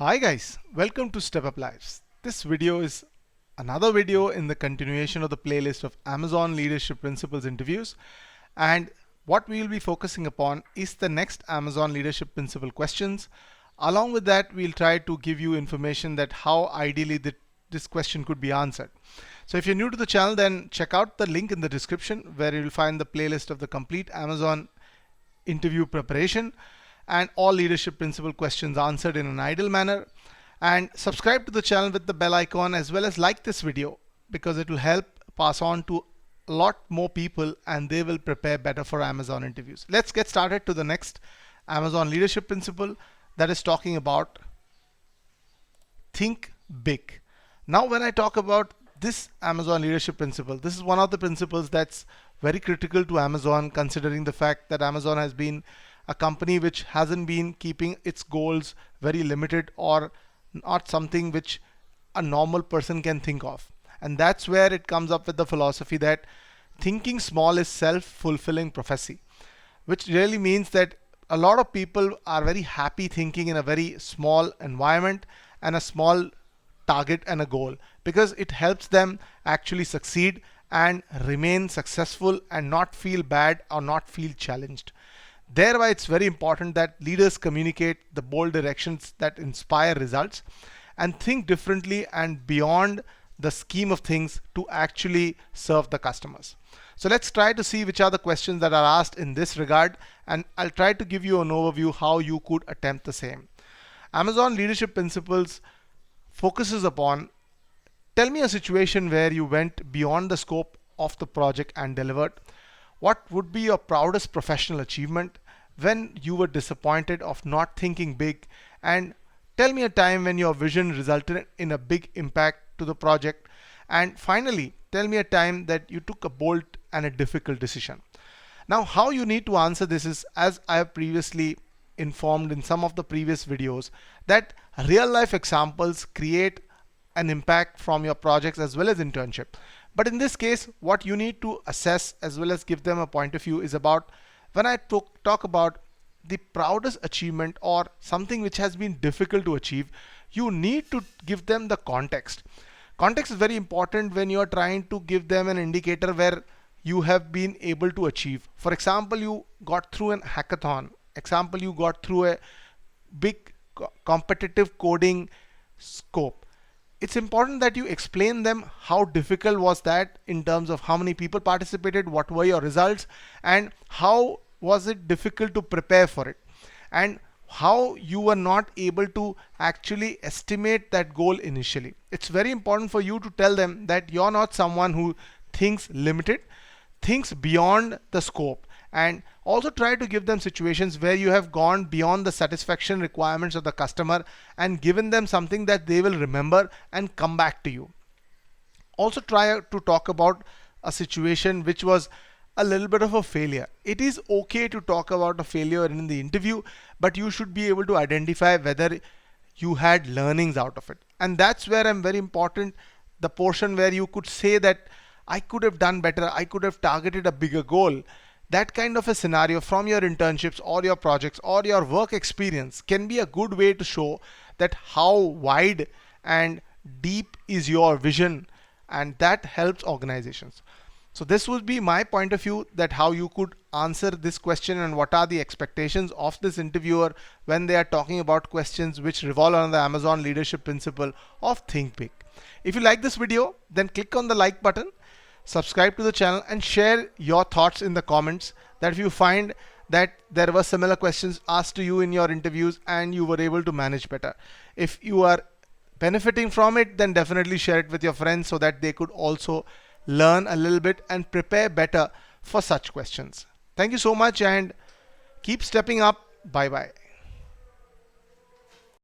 Hi guys, welcome to Step Up Lives. This video is another video in the continuation of the playlist of Amazon Leadership Principles interviews, and what we will be focusing upon is the next Amazon Leadership Principle questions. Along with that, we'll try to give you information that how ideally this question could be answered. So if you're new to the channel, then check out the link in the description where you'll find the playlist of the complete Amazon interview preparation and all leadership principle questions answered in an ideal manner. And subscribe to the channel with the bell icon, as well as like this video, because it will help pass on to a lot more people and they will prepare better for Amazon interviews. Let's get started to the next Amazon leadership principle, that is talking about think big. Now when I talk about this Amazon leadership principle, this is one of the principles that's very critical to Amazon, considering the fact that Amazon has been a company which hasn't been keeping its goals very limited or not something which a normal person can think of. And that's where it comes up with the philosophy that thinking small is self-fulfilling prophecy, which really means that a lot of people are very happy thinking in a very small environment and a small target and a goal, because it helps them actually succeed and remain successful and not feel bad or not feel challenged. Thereby, it's very important that leaders communicate the bold directions that inspire results and think differently and beyond the scheme of things to actually serve the customers. So let's try to see which are the questions that are asked in this regard, and I'll try to give you an overview how you could attempt the same. Amazon Leadership Principles focuses upon: tell me a situation where you went beyond the scope of the project and delivered. What would be your proudest professional achievement? When you were disappointed of not thinking big? And tell me a time when your vision resulted in a big impact to the project. And finally, tell me a time that you took a bold and a difficult decision. Now, how you need to answer this is, as I have previously informed in some of the previous videos, that real life examples create an impact from your projects as well as internship. But in this case, what you need to assess as well as give them a point of view is about, when I talk about the proudest achievement or something which has been difficult to achieve, you need to give them the context. Context is very important when you are trying to give them an indicator where you have been able to achieve. For example, you got through an hackathon. Example, you got through a big competitive coding scope. It's important that you explain them how difficult was that in terms of how many people participated, what were your results, and how was it difficult to prepare for it, and how you were not able to actually estimate that goal initially. It's very important for you to tell them that you're not someone who thinks limited, thinks beyond the scope, and also try to give them situations where you have gone beyond the satisfaction requirements of the customer and given them something that they will remember and come back to you. Also try to talk about a situation which was a little bit of a failure. It is okay to talk about a failure in the interview, but you should be able to identify whether you had learnings out of it. And that's where I'm very important, the portion where you could say that I could have done better, I could have targeted a bigger goal. That kind of a scenario from your internships or your projects or your work experience can be a good way to show that how wide and deep is your vision, and that helps organizations. So this would be my point of view, that how you could answer this question and what are the expectations of this interviewer when they are talking about questions which revolve around the Amazon leadership principle of think big. If you like this video, then click on the like button, subscribe to the channel, and share your thoughts in the comments, that if you find that there were similar questions asked to you in your interviews and you were able to manage better. If you are benefiting from it, then definitely share it with your friends so that they could also learn a little bit and prepare better for such questions. Thank you so much and keep stepping up. Bye bye.